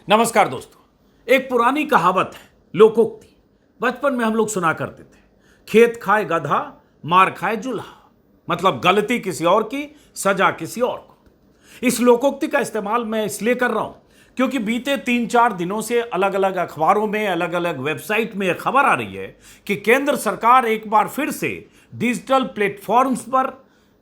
नमस्कार दोस्तों। एक पुरानी कहावत है, लोकोक्ति। बचपन में हम लोग सुना करते थे, खेत खाए गधा, मार खाए जुल्हा। मतलब गलती किसी और की, सजा किसी और को। इस लोकोक्ति का इस्तेमाल मैं इसलिए कर रहा हूं क्योंकि बीते 3-4 दिनों से अलग अलग अखबारों में, अलग अलग वेबसाइट में खबर आ रही है कि केंद्र सरकार एक बार फिर से डिजिटल प्लेटफॉर्म्स पर,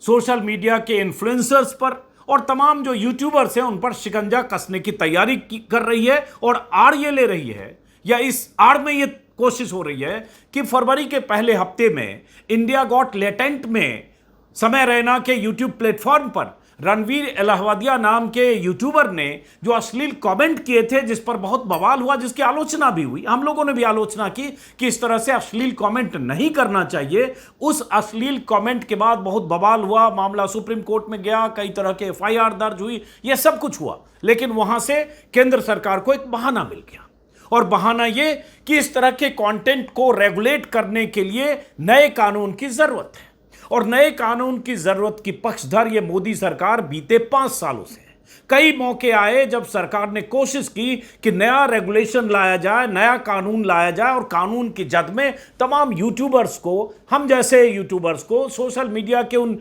सोशल मीडिया के इन्फ्लुएंसर्स पर और तमाम जो यूट्यूबर्स हैं उन पर शिकंजा कसने की तैयारी कर रही है और आड़ ये ले रही है, या इस आड़ में ये कोशिश हो रही है कि फरवरी के पहले हफ्ते में इंडिया गॉट लेटेंट में समय रैना के यूट्यूब प्लेटफॉर्म पर रणवीर इलाहाबादिया नाम के यूट्यूबर ने जो अश्लील कमेंट किए थे, जिस पर बहुत बवाल हुआ, जिसकी आलोचना भी हुई, हम लोगों ने भी आलोचना की कि इस तरह से अश्लील कमेंट नहीं करना चाहिए। उस अश्लील कमेंट के बाद बहुत बवाल हुआ, मामला सुप्रीम कोर्ट में गया, कई तरह के एफआईआर दर्ज हुई, यह सब कुछ हुआ। लेकिन वहां से केंद्र सरकार को एक बहाना मिल गया, और बहाना यह कि इस तरह के कंटेंट को रेगुलेट करने के लिए नए कानून की जरूरत है। और नए कानून की जरूरत की पक्षधर ये मोदी सरकार बीते 5 सालों से है। कई मौके आए जब सरकार ने कोशिश की कि नया रेगुलेशन लाया जाए, नया कानून लाया जाए, और कानून की जद में तमाम यूट्यूबर्स को, हम जैसे यूट्यूबर्स को, सोशल मीडिया के उन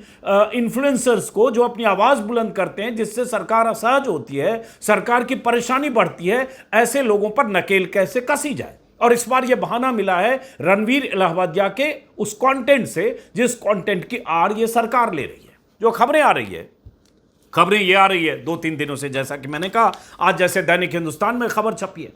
इन्फ्लुएंसर्स को जो अपनी आवाज बुलंद करते हैं, जिससे सरकार असहज होती है, सरकार की परेशानी बढ़ती है, ऐसे लोगों पर नकेल कैसे कसी जाए। और इस बार यह बहाना मिला है रणवीर इलाहाबादिया के उस कंटेंट से, जिस कंटेंट की आड़ ये सरकार ले रही है। जो खबरें आ रही है, खबरें ये आ रही है 2-3 दिनों से, जैसा कि मैंने कहा, आज जैसे दैनिक हिंदुस्तान में खबर छपी है,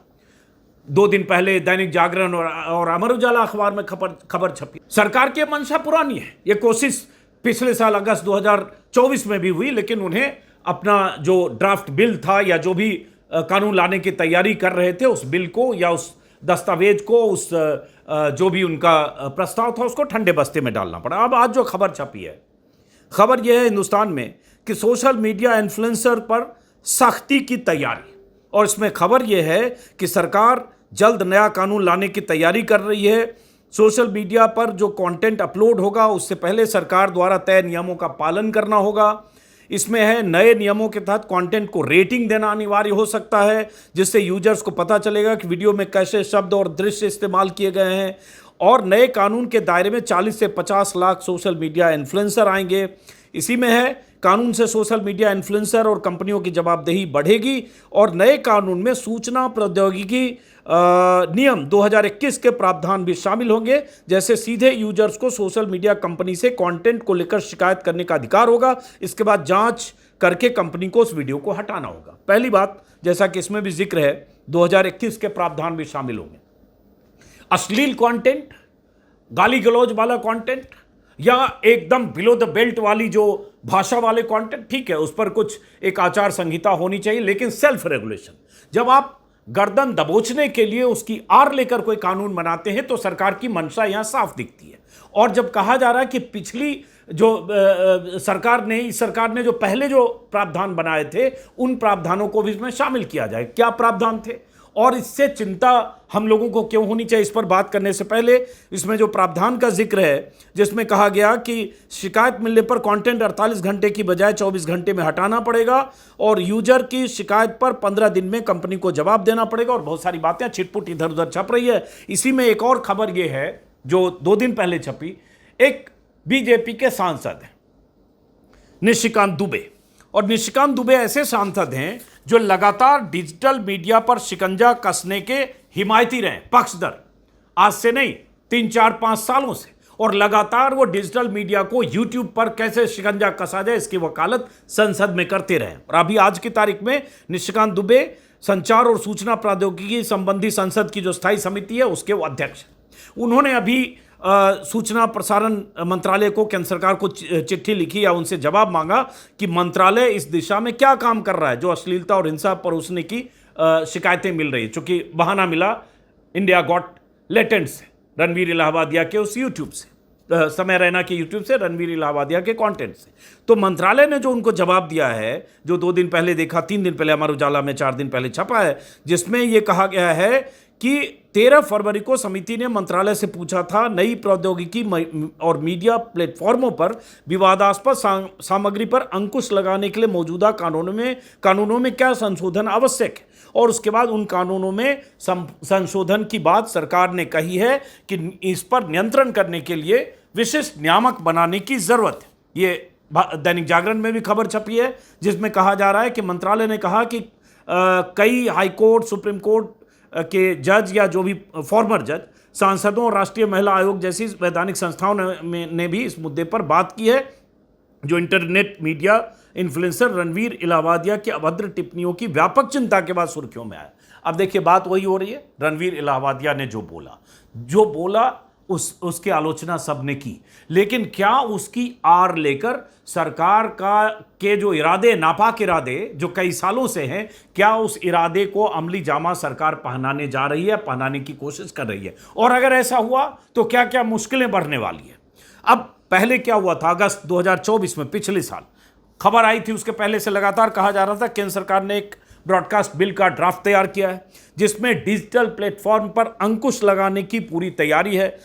2 दिन पहले दैनिक जागरण और अमर उजाला अखबार में खबर छपी। सरकार की मंशा पुरानी है। यह कोशिश पिछले साल अगस्त 2024 में भी हुई, लेकिन उन्हें अपना जो ड्राफ्ट बिल था, या जो भी कानून लाने की तैयारी कर रहे थे, उस बिल को या उस दस्तावेज को, उस जो भी उनका प्रस्ताव था, उसको ठंडे बस्ते में डालना पड़ा। अब आज जो खबर छपी है, खबर यह है हिंदुस्तान में कि सोशल मीडिया इन्फ्लुएंसर पर सख्ती की तैयारी, और इसमें खबर यह है कि सरकार जल्द नया कानून लाने की तैयारी कर रही है। सोशल मीडिया पर जो कंटेंट अपलोड होगा, उससे पहले सरकार द्वारा तय नियमों का पालन करना होगा। इसमें है, नए नियमों के तहत कंटेंट को रेटिंग देना अनिवार्य हो सकता है, जिससे यूजर्स को पता चलेगा कि वीडियो में कैसे शब्द और दृश्य इस्तेमाल किए गए हैं। और नए कानून के दायरे में 40 से 50 लाख सोशल मीडिया इन्फ्लुएंसर आएंगे। इसी में है, कानून से सोशल मीडिया इन्फ्लुएंसर और कंपनियों की जवाबदेही बढ़ेगी। और नए कानून में सूचना प्रौद्योगिकी नियम 2021 के प्रावधान भी शामिल होंगे, जैसे सीधे यूजर्स को सोशल मीडिया कंपनी से कंटेंट को लेकर शिकायत करने का अधिकार होगा। इसके बाद जांच करके कंपनी को उस वीडियो को हटाना होगा। पहली बात, जैसा कि इसमें भी जिक्र है, 2021 के प्रावधान भी शामिल होंगे। अश्लील कंटेंट, गाली गलौज वाला कंटेंट, या एकदम बिलो द बेल्ट वाली जो भाषा वाले कंटेंट, ठीक है, उस पर कुछ एक आचार संहिता होनी चाहिए, लेकिन सेल्फ रेगुलेशन। जब आप गर्दन दबोचने के लिए उसकी आड़ लेकर कोई कानून बनाते हैं, तो सरकार की मंशा यहां साफ दिखती है। और जब कहा जा रहा है कि पिछली जो इस सरकार ने जो पहले जो प्रावधान बनाए थे, उन प्रावधानों को भी इसमें शामिल किया जाए। क्या प्रावधान थे और इससे चिंता हम लोगों को क्यों होनी चाहिए, इस पर बात करने से पहले इसमें जो प्रावधान का जिक्र है, जिसमें कहा गया कि शिकायत मिलने पर कंटेंट 48 घंटे की बजाय 24 घंटे में हटाना पड़ेगा, और यूजर की शिकायत पर 15 दिन में कंपनी को जवाब देना पड़ेगा, और बहुत सारी बातें छिटपुट इधर उधर छप रही है। इसी में एक और खबर यह है जो 2 दिन पहले छपी। एक बीजेपी के सांसद हैं निशिकांत दुबे, और निशिकांत दुबे ऐसे सांसद हैं जो लगातार डिजिटल मीडिया पर शिकंजा कसने के हिमायती रहे, पक्षधर, आज से नहीं 3-4-5 सालों से। और लगातार वो डिजिटल मीडिया को यूट्यूब पर कैसे शिकंजा कसा जाए, इसकी वकालत संसद में करते रहे। और अभी आज की तारीख में निशिकांत दुबे संचार और सूचना प्रौद्योगिकी संबंधी संसद की जो स्थायी समिति है, उसके वो अध्यक्ष। उन्होंने अभी सूचना प्रसारण मंत्रालय को, केंद्र सरकार को चिट्ठी लिखी या उनसे जवाब मांगा कि मंत्रालय इस दिशा में क्या काम कर रहा है, जो अश्लीलता और हिंसा परोसने की शिकायतें मिल रही है। चूंकि बहाना मिला इंडिया गॉट लेटेंट से, रणवीर इलाहाबादिया के उस यूट्यूब से, समय रैना के यूट्यूब से, रणवीर इलाहाबादिया के कंटेंट से। तो मंत्रालय ने जो उनको जवाब दिया है, जो 2 दिन पहले देखा, 3 दिन पहले अमर उजाला में, 4 दिन पहले छपा है, जिसमें यह कहा गया है कि 13 फरवरी को समिति ने मंत्रालय से पूछा था नई प्रौद्योगिकी और मीडिया प्लेटफॉर्मों पर विवादास्पद सामग्री पर अंकुश लगाने के लिए मौजूदा कानूनों में क्या संशोधन आवश्यक है, और उसके बाद उन कानूनों में संशोधन की बात सरकार ने कही है कि इस पर नियंत्रण करने के लिए विशिष्ट नियामक बनाने की जरूरत है। ये दैनिक जागरण में भी खबर छपी है, जिसमें कहा जा रहा है कि मंत्रालय ने कहा कि कई हाईकोर्ट, सुप्रीम कोर्ट के जज या जो भी फॉर्मर जज, सांसदों और राष्ट्रीय महिला आयोग जैसी वैधानिक संस्थाओं ने भी इस मुद्दे पर बात की है। जो internet media influencer Ranveer Allahbadia की अभद्र टिप्पणियों की व्यापक चिंता के बाद सुर्खियों में आया। अब देखिए बात वही हो रही है, रणवीर इलाहाबादिया ने जो बोला उसकी आलोचना सबने की, लेकिन क्या उसकी आड़ लेकर सरकार के जो इरादे, नापाक इरादे जो कई सालों से हैं, क्या उस इरादे को अमली जामा सरकार पहनाने जा रही है, पहनाने की कोशिश कर रही है? और अगर ऐसा हुआ तो क्या क्या मुश्किलें बढ़ने वाली है? अब पहले क्या हुआ था, अगस्त 2024 में, पिछले साल खबर आई थी, उसके पहले से लगातार कहा जा रहा था केंद्र सरकार ने एक ब्रॉडकास्ट बिल का ड्राफ्ट तैयार किया है जिसमें डिजिटल प्लेटफॉर्म पर अंकुश लगाने की पूरी तैयारी है,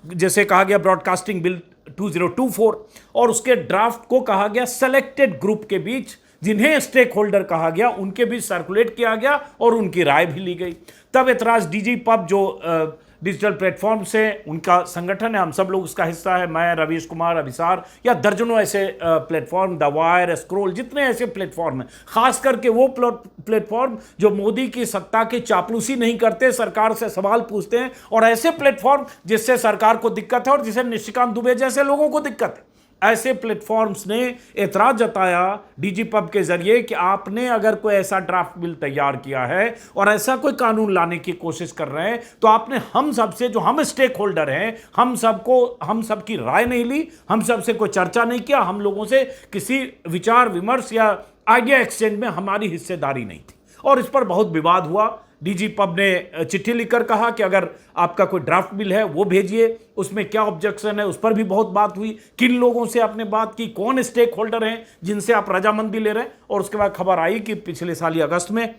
जैसे कहा गया ब्रॉडकास्टिंग बिल 2024, और उसके ड्राफ्ट को कहा गया सेलेक्टेड ग्रुप के बीच, जिन्हें स्टेक होल्डर कहा गया, उनके बीच सर्कुलेट किया गया और उनकी राय भी ली गई। तब एतराज डीजी पब जो डिजिटल प्लेटफॉर्म से उनका संगठन है, हम सब लोग उसका हिस्सा है, मैं, रवीश कुमार, अभिसार, या दर्जनों ऐसे प्लेटफॉर्म, द वायर, स्क्रोल, जितने ऐसे प्लेटफॉर्म हैं, खास करके वो प्लेटफॉर्म जो मोदी की सत्ता की चापलूसी नहीं करते, सरकार से सवाल पूछते हैं, और ऐसे प्लेटफॉर्म जिससे सरकार को दिक्कत है और जिसे निशिकांत दुबे जैसे लोगों को दिक्कत है, ऐसे प्लेटफॉर्म्स ने एतराज जताया डीजी पब के जरिए कि आपने अगर कोई ऐसा ड्राफ्ट बिल तैयार किया है और ऐसा कोई कानून लाने की कोशिश कर रहे हैं, तो आपने हम सबसे, जो हम स्टेक होल्डर हैं, हम सबकी राय नहीं ली, हम सबसे कोई चर्चा नहीं किया, हम लोगों से किसी विचार विमर्श या आइडिया एक्सचेंज में हमारी हिस्सेदारी नहीं थी। और इस पर बहुत विवाद हुआ। डीजी पब ने चिट्ठी लिखकर कहा कि अगर आपका कोई ड्राफ्ट बिल है वो भेजिए, उसमें क्या ऑब्जेक्शन है, उस पर भी बहुत बात हुई, किन लोगों से आपने बात की, कौन स्टेक होल्डर हैं जिनसे आप रजामंदी ले रहे हैं। और उसके बाद खबर आई कि पिछले साल ही अगस्त में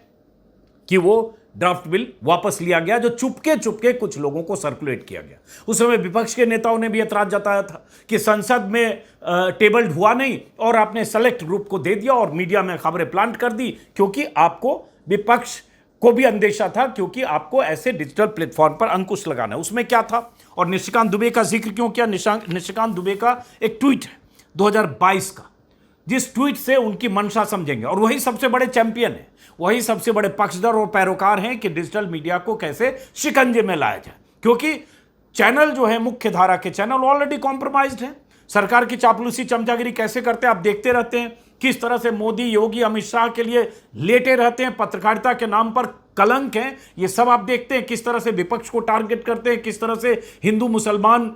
कि वो ड्राफ्ट बिल वापस लिया गया, जो चुपके कुछ लोगों को सर्कुलेट किया गया। उस समय विपक्ष के नेताओं ने भी ऐतराज जताया था कि संसद में टेबल्ड हुआ नहीं और आपने सेलेक्ट ग्रुप को दे दिया और मीडिया में खबरें प्लांट कर दी, क्योंकि आपको, विपक्ष को भी अंदेशा था, क्योंकि आपको ऐसे डिजिटल प्लेटफॉर्म पर अंकुश लगाना है। उसमें क्या था और निशिकांत दुबे का जिक्र क्यों किया? निशिकांत दुबे का एक ट्वीट है 2022 का, जिस ट्वीट से उनकी मंशा समझेंगे, और वही सबसे बड़े चैंपियन है, वही सबसे बड़े पक्षधर और पैरोकार हैं कि डिजिटल मीडिया को कैसे शिकंजे में लाया जाए, क्योंकि चैनल जो है, मुख्य धारा के चैनल ऑलरेडी कॉम्प्रोमाइज्ड हैं। सरकार की चापलूसी, चमचागिरी कैसे करते हैं आप देखते रहते हैं, किस तरह से मोदी, योगी, अमित शाह के लिए लेटे रहते हैं, पत्रकारिता के नाम पर कलंक हैं, ये सब आप देखते हैं। किस तरह से विपक्ष को टारगेट करते हैं, किस तरह से हिंदू मुसलमान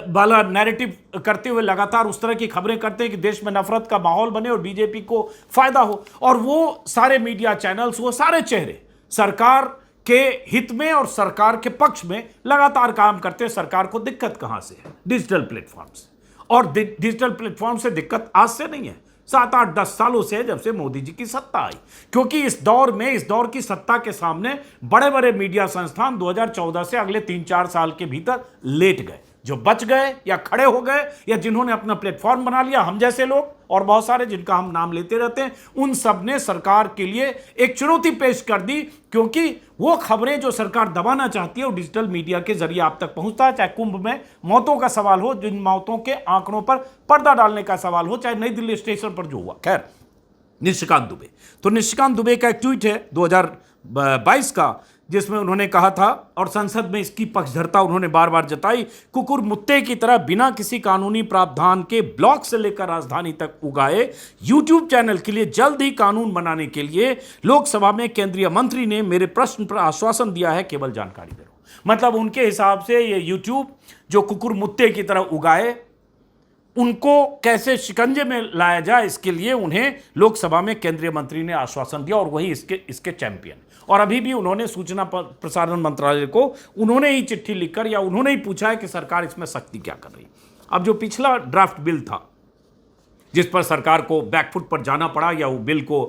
वाला नैरेटिव करते हुए लगातार उस तरह की खबरें करते हैं कि देश में नफरत का माहौल बने और बीजेपी को फायदा हो। और वो सारे मीडिया चैनल्स, वो सारे चेहरे सरकार के हित में और सरकार के पक्ष में लगातार काम करते हैं। सरकार को दिक्कत कहां से है? डिजिटल प्लेटफॉर्म से। और डिजिटल प्लेटफॉर्म से दिक्कत आज से नहीं है, 7, 8, 10 सालों से, जब से मोदी जी की सत्ता आई। क्योंकि इस दौर की सत्ता के सामने बड़े बड़े मीडिया संस्थान 2014 से अगले 3-4 साल के भीतर लेट गए। जो बच गए या खड़े हो गए या जिन्होंने अपना प्लेटफॉर्म बना लिया, हम जैसे लोग और बहुत सारे जिनका हम नाम लेते रहते हैं, उन सब ने सरकार के लिए एक चुनौती पेश कर दी, क्योंकि वो खबरें जो सरकार दबाना चाहती है वो डिजिटल मीडिया के जरिए आप तक पहुंचता है। चाहे कुंभ में मौतों का सवाल हो, जिन मौतों के आंकड़ों पर पर्दा डालने का सवाल हो, चाहे नई दिल्ली स्टेशन पर जो हुआ। खैर, निशिकांत दुबे, तो निशिकांत दुबे का एक ट्वीट है 2022 का, जिसमें उन्होंने कहा था, और संसद में इसकी पक्षधरता उन्होंने बार बार जताई, कुकुर मुत्ते की तरह बिना किसी कानूनी प्रावधान के ब्लॉक से लेकर राजधानी तक उगाए यूट्यूब चैनल के लिए जल्द ही कानून बनाने के लिए लोकसभा में केंद्रीय मंत्री ने मेरे प्रश्न पर आश्वासन दिया है, केवल जानकारी दे रहा हूं। मतलब उनके हिसाब से ये यूट्यूब जो कुकुर मुत्ते की तरह उगाए, उनको कैसे शिकंजे में लाया जाए, इसके लिए उन्हें लोकसभा में केंद्रीय मंत्री ने आश्वासन दिया, और वही इसके चैंपियन। और अभी भी उन्होंने सूचना प्रसारण मंत्रालय को उन्होंने ही चिट्ठी लिखकर या उन्होंने ही पूछा है कि सरकार इसमें सख्ती क्या कर रही है। अब जो पिछला ड्राफ्ट बिल था, जिस पर सरकार को बैकफुट पर जाना पड़ा या वो बिल को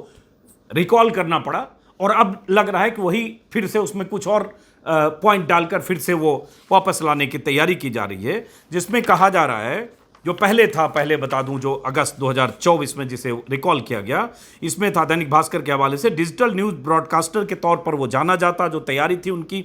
रिकॉल करना पड़ा, और अब लग रहा है कि वही फिर से उसमें कुछ और पॉइंट डालकर फिर से वो वापस लाने की तैयारी की जा रही है, जिसमें कहा जा रहा है, जो पहले था, पहले बता दूं, जो अगस्त 2024 में जिसे रिकॉल किया गया, इसमें था दैनिक भास्कर के हवाले से, डिजिटल न्यूज़ ब्रॉडकास्टर के तौर पर वो जाना जाता, जो तैयारी थी उनकी,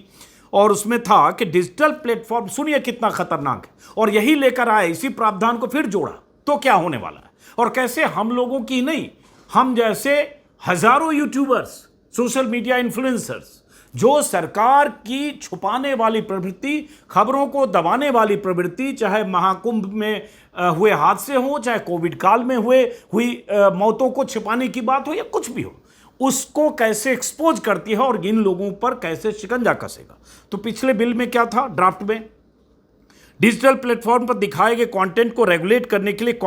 और उसमें था कि डिजिटल प्लेटफॉर्म, सुनिए कितना खतरनाक है, और यही लेकर आए, इसी प्रावधान को फिर जोड़ा, तो क्या होने वाला है, और कैसे हम लोगों की नहीं, हम जैसे हजारों यूट्यूबर्स, सोशल मीडिया इन्फ्लुएंसर्स, जो सरकार की छुपाने वाली प्रवृत्ति, खबरों को दबाने वाली प्रवृत्ति, चाहे महाकुंभ में हुए हादसे हो, चाहे कोविड काल में हुई मौतों को छिपाने की बात हो, या कुछ भी हो, उसको कैसे एक्सपोज करती है और इन लोगों पर कैसे शिकंजा कसेगा। तो पिछले बिल में क्या था, ड्राफ्ट में, डिजिटल प्लेटफॉर्म पर दिखाए गए कंटेंट को रेगुलेट करने के लिए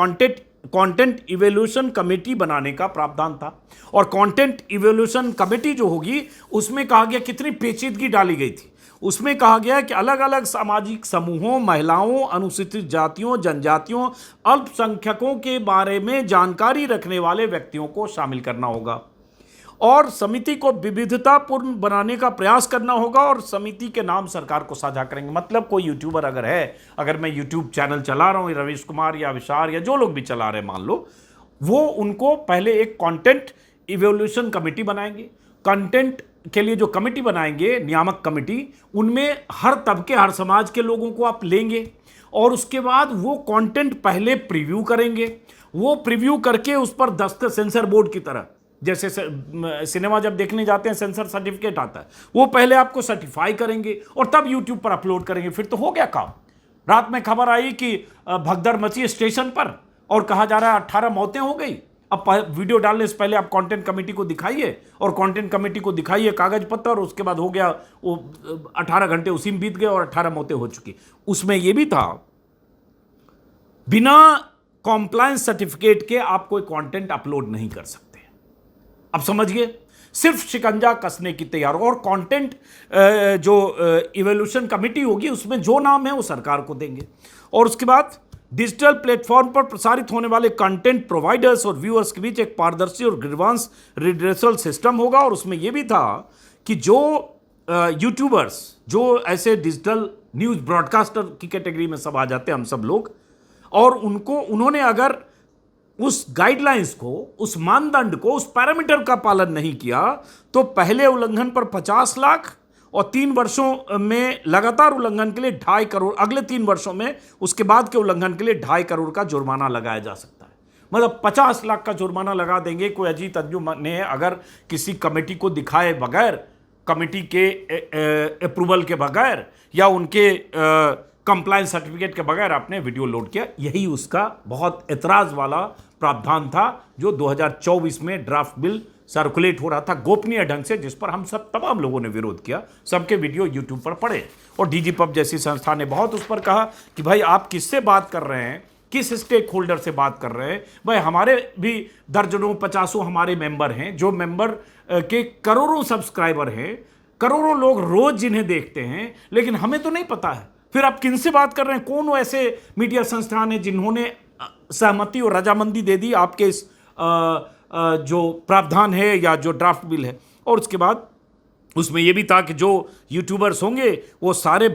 कंटेंट इवोल्यूशन कमेटी बनाने का प्रावधान था, और कंटेंट इवोल्यूशन कमेटी जो होगी, उसमें कहा गया, कितनी पेचीदगी डाली गई थी, उसमें कहा गया कि अलग अलग सामाजिक समूहों, महिलाओं, अनुसूचित जातियों, जनजातियों, अल्पसंख्यकों के बारे में जानकारी रखने वाले व्यक्तियों को शामिल करना होगा, और समिति को विविधतापूर्ण बनाने का प्रयास करना होगा, और समिति के नाम सरकार को साझा करेंगे। मतलब कोई यूट्यूबर अगर है, अगर मैं यूट्यूब चैनल चला रहा हूँ, रवीश कुमार या विशार या जो लोग भी चला रहे हैं, मान लो, वो उनको पहले एक कंटेंट इवोल्यूशन कमेटी बनाएंगे, कंटेंट के लिए जो कमेटी बनाएंगे, नियामक कमेटी, उनमें हर तबके, हर समाज के लोगों को आप लेंगे, और उसके बाद वो कंटेंट पहले प्रीव्यू करेंगे, वो प्रीव्यू करके उस पर दस्तखत, सेंसर बोर्ड की तरह, जैसे सिनेमा जब देखने जाते हैं सेंसर सर्टिफिकेट आता है, वो पहले आपको सर्टिफाई करेंगे और तब यूट्यूब पर अपलोड करेंगे। फिर तो हो गया काम। रात में खबर आई कि भगदड़ मची स्टेशन पर और कहा जा रहा है 18 मौतें हो गई। अब वीडियो डालने से पहले आप कंटेंट कमेटी को दिखाइए, और कंटेंट कमेटी को दिखाइए कागज पत्तर, और उसके बाद हो गया वो 18 घंटे उसी में बीत गए और 18 मौतें हो चुकी। उसमें यह भी था, बिना कॉम्प्लायंस सर्टिफिकेट के आप कोई कंटेंट अपलोड नहीं कर सकते। अब समझिए, सिर्फ शिकंजा कसने की तैयार, और कंटेंट जो इवोल्यूशन कमेटी होगी, उसमें जो नाम है वो सरकार को देंगे, और उसके बाद डिजिटल प्लेटफॉर्म पर प्रसारित होने वाले कंटेंट प्रोवाइडर्स और व्यूअर्स के बीच एक पारदर्शी और ग्रीवांस रिड्रेसल सिस्टम होगा। और उसमें यह भी था कि जो यूट्यूबर्स, जो ऐसे डिजिटल न्यूज़ ब्रॉडकास्टर की कैटेगरी में सब आ जाते हैं हम सब लोग, और उन्होंने अगर उस गाइडलाइंस को, उस मानदंड को, उस पैरामीटर का पालन नहीं किया, तो पहले उल्लंघन पर 50 लाख, और 3 वर्षों में लगातार उल्लंघन के लिए 2.5 करोड़, अगले 3 वर्षों में उसके बाद के उल्लंघन के लिए 2.5 करोड़ का जुर्माना लगाया जा सकता है। मतलब 50 लाख का जुर्माना लगा देंगे कोई अजीत अंजुम ने अगर किसी कमेटी को दिखाए बगैर, कमेटी के अप्रूवल के बगैर, या उनके कंप्लायंस सर्टिफिकेट के बगैर आपने वीडियो लोड किया। यही उसका बहुत एतराज वाला प्रावधान था जो 2024 में ड्राफ्ट बिल सर्कुलेट हो रहा था गोपनीय ढंग से, जिस पर हम सब तमाम लोगों ने विरोध किया। सबके वीडियो यूट्यूब पर पड़े, और डीजी पब जैसी संस्था ने बहुत उस पर कहा कि भाई आप किससे बात कर रहे हैं, किस स्टेक होल्डर से बात कर रहे हैं। भाई हमारे भी दर्जनों 50 हमारे मेंबर हैं, जो मेंबर के करोड़ों सब्सक्राइबर हैं, करोड़ों लोग रोज जिन्हें देखते हैं, लेकिन हमें तो नहीं पता है। फिर आप किन से बात कर रहे हैं? कौन वो ऐसे मीडिया संस्थान है जिन्होंने सहमति और रजामंदी दे दी आपके इस जो प्रावधान है या जो ड्राफ्ट बिल है? और उसके बाद उसमें यह भी था कि जो यूट्यूबर्स होंगे वो सारे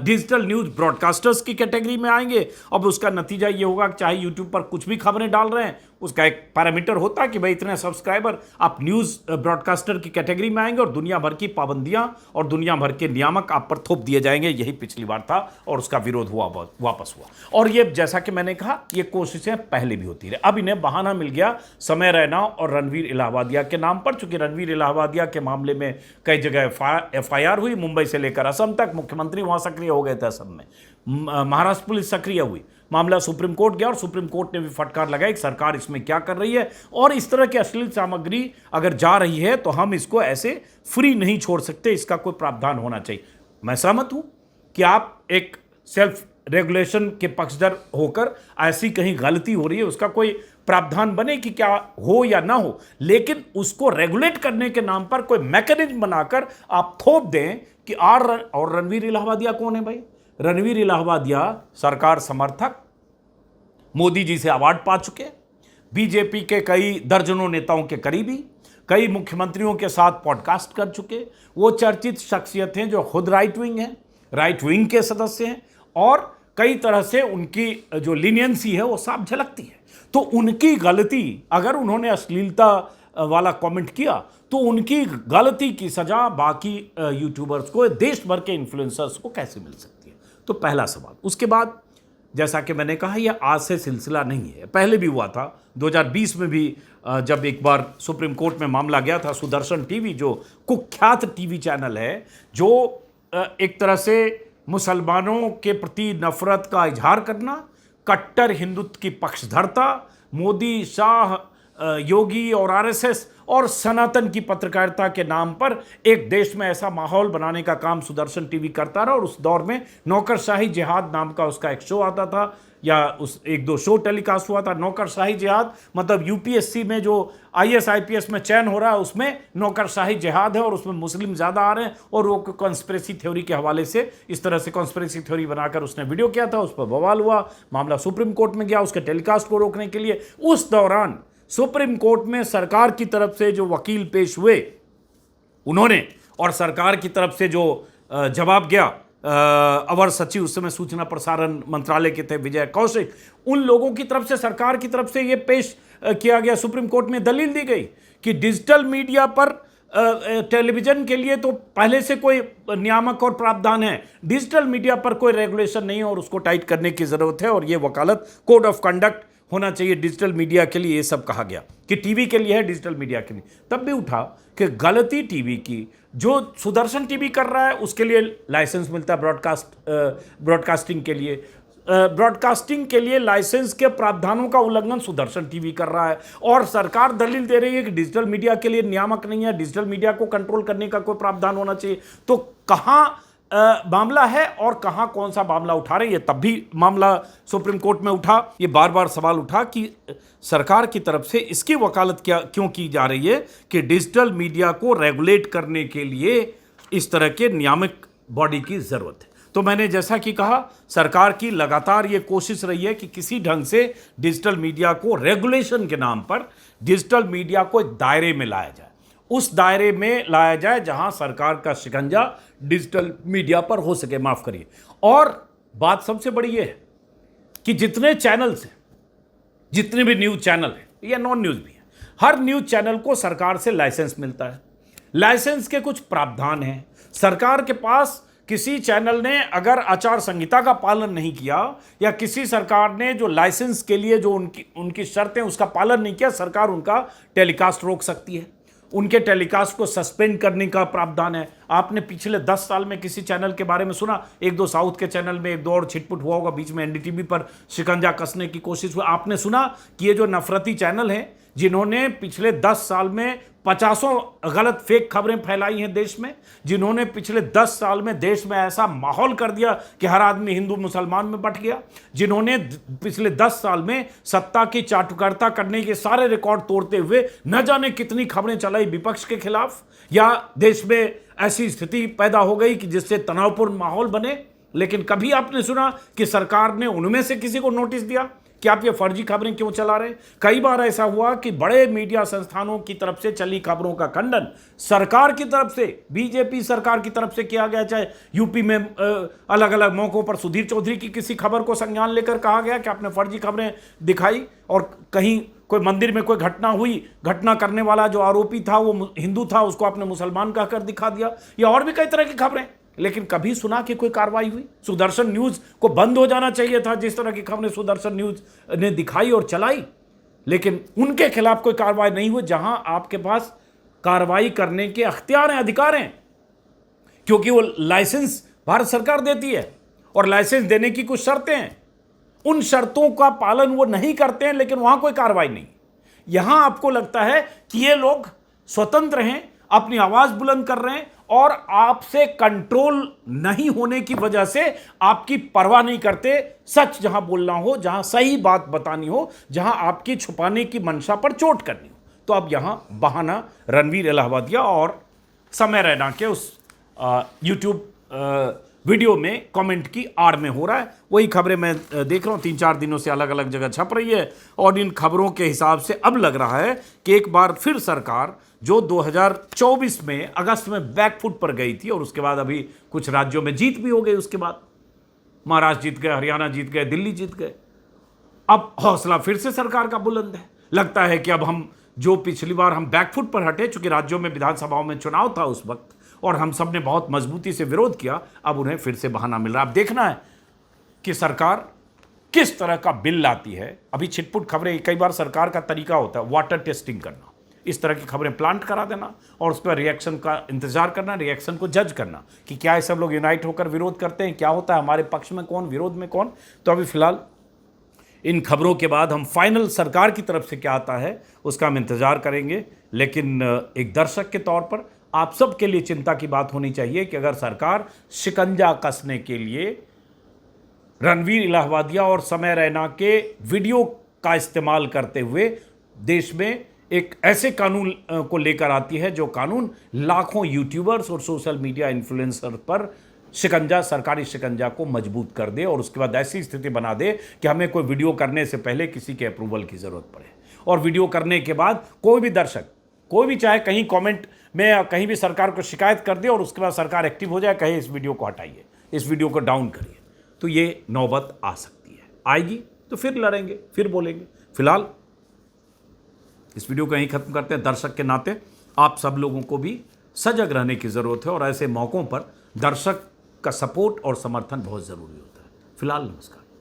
डिजिटल न्यूज़ ब्रॉडकास्टर्स की कैटेगरी में आएंगे। अब उसका नतीजा ये होगा कि चाहे यूट्यूब पर कुछ भी खबरें डाल रहे हैं, उसका एक पैरामीटर होता है कि भाई इतने सब्सक्राइबर, आप न्यूज़ ब्रॉडकास्टर की कैटेगरी में आएंगे और दुनिया भर की पाबंदियां और दुनिया भर के नियामक आप पर थोप दिए जाएंगे। यही पिछली बार था और उसका विरोध हुआ, वापस हुआ। और ये जैसा कि मैंने कहा, ये कोशिशें पहले भी होती रही। अब इन्हें बहाना मिल गया समय रैना और रणवीर इलाहाबादिया के नाम पर, चूंकि रणवीर इलाहाबादिया के मामले में कई जगह FIR हुई, मुंबई से लेकर असम तक। मुख्यमंत्री वहां सक्रिय हो गए थे असम में, महाराष्ट्र पुलिस सक्रिय हुई, मामला सुप्रीम कोर्ट गया और सुप्रीम कोर्ट ने भी फटकार लगाई कि सरकार इसमें क्या कर रही है, और इस तरह की अश्लील सामग्री अगर जा रही है तो हम इसको ऐसे फ्री नहीं छोड़ सकते, इसका कोई प्रावधान होना चाहिए। मैं सहमत हूं कि आप एक सेल्फ रेगुलेशन के पक्षधर होकर ऐसी कहीं गलती हो रही है उसका कोई प्रावधान बने कि क्या हो या ना हो, लेकिन उसको रेगुलेट करने के नाम पर कोई मैकेनिज्म बनाकर आप थोप दें कि और रणवीर इलाहाबादिया कौन है भाई? रणवीर इलाहाबादिया सरकार समर्थक, मोदी जी से अवार्ड पा चुके, बीजेपी के कई दर्जनों नेताओं के करीबी, कई मुख्यमंत्रियों के साथ पॉडकास्ट कर चुके। वो चर्चित शख्सियत हैं जो खुद राइट विंग के सदस्य हैं और कई तरह से उनकी जो लीनियंसी है वो साफ झलकती है। तो उनकी गलती, अगर उन्होंने अश्लीलता वाला कमेंट किया तो उनकी गलती की सजा बाकी यूट्यूबर्स को, देश भर के इन्फ्लुएंसर्स को कैसे मिल सकती है? तो पहला सवाल। उसके बाद जैसा कि मैंने कहा, यह आज से सिलसिला नहीं है, पहले भी हुआ था। 2020 में भी जब एक बार सुप्रीम कोर्ट में मामला गया था, सुदर्शन टीवी जो कुख्यात टीवी चैनल है, जो एक तरह से मुसलमानों के प्रति नफरत का इजहार करना, कट्टर हिंदुत्व की पक्षधरता, मोदी, शाह, योगी और आरएसएस और सनातन की पत्रकारिता के नाम पर एक देश में ऐसा माहौल बनाने का काम सुदर्शन टीवी करता रहा। और उस दौर में नौकरशाही जिहाद नाम का उसका एक शो आता था, या उस एक दो शो टेलीकास्ट हुआ था। नौकरशाही जिहाद मतलब यूपीएससी में जो आईएएस आईपीएस में चयन हो रहा है उसमें नौकरशाही जिहाद है, और उसमें मुस्लिम ज़्यादा आ रहे हैं। और वो कॉन्स्पिरेसी थ्योरी के हवाले से इस तरह से कॉन्स्पिरेसी थ्योरी बनाकर उसने वीडियो किया था, उस पर बवाल हुआ, मामला सुप्रीम कोर्ट में गया उसके टेलीकास्ट को रोकने के लिए। उस दौरान सुप्रीम कोर्ट में सरकार की तरफ से जो वकील पेश हुए उन्होंने, और सरकार की तरफ से जो जवाब गया, अवर सचिव उस समय सूचना प्रसारण मंत्रालय के थे विजय कौशिक, उन लोगों की तरफ से, सरकार की तरफ से ये पेश किया गया, सुप्रीम कोर्ट में दलील दी गई कि डिजिटल मीडिया पर टेलीविजन के लिए तो पहले से कोई नियामक और प्रावधान है, डिजिटल मीडिया पर कोई रेगुलेशन नहीं है और उसको टाइट करने की जरूरत है, और ये वकालत कोड ऑफ कंडक्ट होना चाहिए डिजिटल मीडिया के लिए। ये सब कहा गया कि टीवी के लिए है, डिजिटल मीडिया के लिए। तब भी उठा कि गलती टीवी की, जो सुदर्शन टीवी कर रहा है उसके लिए लाइसेंस मिलता है ब्रॉडकास्टिंग के लिए, ब्रॉडकास्टिंग के लिए लाइसेंस के प्रावधानों का उल्लंघन सुदर्शन टीवी कर रहा है, और सरकार दलील दे रही है कि डिजिटल मीडिया के लिए नियामक नहीं है, डिजिटल मीडिया को कंट्रोल करने का कोई प्रावधान होना चाहिए। तो कहाँ मामला है और कहां कौन सा मामला उठा रहे हैं? तब भी मामला सुप्रीम कोर्ट में उठा। ये बार बार सवाल उठा कि सरकार की तरफ से इसकी वकालत क्यों की जा रही है कि डिजिटल मीडिया को रेगुलेट करने के लिए इस तरह के नियामक बॉडी की जरूरत है। तो मैंने जैसा कि कहा, सरकार की लगातार ये कोशिश रही है कि किसी ढंग से डिजिटल मीडिया को रेगुलेशन के नाम पर डिजिटल मीडिया को एक दायरे में लाया जाए, उस दायरे में लाया जाए जहां सरकार का शिकंजा डिजिटल मीडिया पर हो सके। माफ करिए। और बात सबसे बड़ी यह है कि जितने चैनल्स हैं, जितने भी न्यूज चैनल हैं या नॉन न्यूज भी हैं, हर न्यूज चैनल को सरकार से लाइसेंस मिलता है। लाइसेंस के कुछ प्रावधान हैं। सरकार के पास किसी चैनल ने अगर आचार संहिता का पालन नहीं किया, या किसी सरकार ने जो लाइसेंस के लिए जो उनकी शर्तें उसका पालन नहीं किया, सरकार उनका टेलीकास्ट रोक सकती है, उनके टेलीकास्ट को सस्पेंड करने का प्रावधान है। आपने पिछले 10 साल में किसी चैनल के बारे में सुना? एक दो साउथ के चैनल में एक दो और छिटपुट हुआ होगा, बीच में एनडीटीवी पर शिकंजा कसने की कोशिश हुई। आपने सुना कि ये जो नफरती चैनल हैं, जिन्होंने पिछले 10 साल में 50 गलत फेक खबरें फैलाई हैं देश में, जिन्होंने पिछले 10 साल में देश में ऐसा माहौल कर दिया कि हर आदमी हिंदू मुसलमान में बंट गया, जिन्होंने पिछले 10 साल में सत्ता की चाटुकारिता करने के सारे रिकॉर्ड तोड़ते हुए न जाने कितनी खबरें चलाई विपक्ष के खिलाफ, या देश में ऐसी स्थिति पैदा हो गई कि जिससे तनावपूर्ण माहौल बने। लेकिन कभी आपने सुना कि सरकार ने उनमें से किसी को नोटिस दिया कि आप ये फर्जी खबरें क्यों चला रहे? कई बार ऐसा हुआ कि बड़े मीडिया संस्थानों की तरफ से चली खबरों का खंडन सरकार की तरफ से, बीजेपी सरकार की तरफ से किया गया। चाहे यूपी में अलग अलग मौकों पर सुधीर चौधरी की किसी खबर को संज्ञान लेकर कहा गया कि आपने फर्जी खबरें दिखाई, और कहीं कोई मंदिर में कोई घटना हुई, घटना करने वाला जो आरोपी था वो हिंदू था, उसको आपने मुसलमान कहकर दिखा दिया, या और भी कई तरह की खबरें। लेकिन कभी सुना कि कोई कार्रवाई हुई? सुदर्शन न्यूज को बंद हो जाना चाहिए था जिस तरह की खबरें सुदर्शन न्यूज ने दिखाई और चलाई, लेकिन उनके खिलाफ कोई कार्रवाई नहीं हुई। जहां आपके पास कार्रवाई करने के अख्तियार हैं, अधिकार हैं, क्योंकि वो लाइसेंस भारत सरकार देती है और लाइसेंस देने की कुछ शर्तें हैं, उन शर्तों का पालन वो नहीं करते हैं, लेकिन वहां कोई कार्रवाई नहीं। यहां आपको लगता है कि ये लोग स्वतंत्र हैं, अपनी आवाज बुलंद कर रहे हैं, और आपसे कंट्रोल नहीं होने की वजह से आपकी परवाह नहीं करते। सच जहां बोलना हो, जहां सही बात बतानी हो, जहां आपकी छुपाने की मंशा पर चोट करनी हो, तो अब यहां बहाना रणवीर इलाहाबादिया और समय रैना के उस यूट्यूब वीडियो में कमेंट की आड़ में हो रहा है। वही खबरें मैं देख रहा हूँ 3-4 दिनों से अलग अलग जगह छप रही है, और इन खबरों के हिसाब से अब लग रहा है कि एक बार फिर सरकार जो 2024 में अगस्त में बैकफुट पर गई थी, और उसके बाद अभी कुछ राज्यों में जीत भी हो गई, उसके बाद महाराष्ट्र जीत गए, हरियाणा जीत गए, दिल्ली जीत गए, अब हौसला फिर से सरकार का बुलंद है। लगता है कि अब हम जो पिछली बार हम बैकफुट पर हटे, चूंकि राज्यों में विधानसभाओं में चुनाव था उस वक्त और हम सब ने बहुत मजबूती से विरोध किया, अब उन्हें फिर से बहाना मिल रहा है। अब देखना है कि सरकार किस तरह का बिल लाती है। अभी छिटपुट खबरें, कई बार सरकार का तरीका होता है वाटर टेस्टिंग करना, इस तरह की खबरें प्लांट करा देना और उस पर रिएक्शन का इंतजार करना, रिएक्शन को जज करना कि क्या ये सब लोग यूनाइट होकर विरोध करते हैं, क्या होता है, हमारे पक्ष में कौन, विरोध में कौन। तो अभी फिलहाल इन खबरों के बाद हम फाइनल सरकार की तरफ से क्या आता है उसका हम इंतजार करेंगे। लेकिन एक दर्शक के तौर पर आप सब के लिए चिंता की बात होनी चाहिए कि अगर सरकार शिकंजा कसने के लिए रणवीर इलाहाबादिया और समय रैना के वीडियो का इस्तेमाल करते हुए देश में एक ऐसे कानून को लेकर आती है जो कानून लाखों यूट्यूबर्स और सोशल मीडिया इन्फ्लुएंसर पर शिकंजा, सरकारी शिकंजा को मजबूत कर दे, और उसके बाद ऐसी स्थिति बना दे कि हमें कोई वीडियो करने से पहले किसी के अप्रूवल की जरूरत पड़े, और वीडियो करने के बाद कोई भी दर्शक, कोई भी चाहे कहीं कमेंट में या कहीं भी सरकार को शिकायत कर दे और उसके बाद सरकार एक्टिव हो जाए, कहे इस वीडियो को हटाइए, इस वीडियो को डाउन करिए, तो ये नौबत आ सकती है। आएगी तो फिर लड़ेंगे, फिर बोलेंगे। फिलहाल इस वीडियो को यहीं खत्म करते हैं। दर्शक के नाते आप सब लोगों को भी सजग रहने की ज़रूरत है, और ऐसे मौक़ों पर दर्शक का सपोर्ट और समर्थन बहुत ज़रूरी होता है। फिलहाल नमस्कार।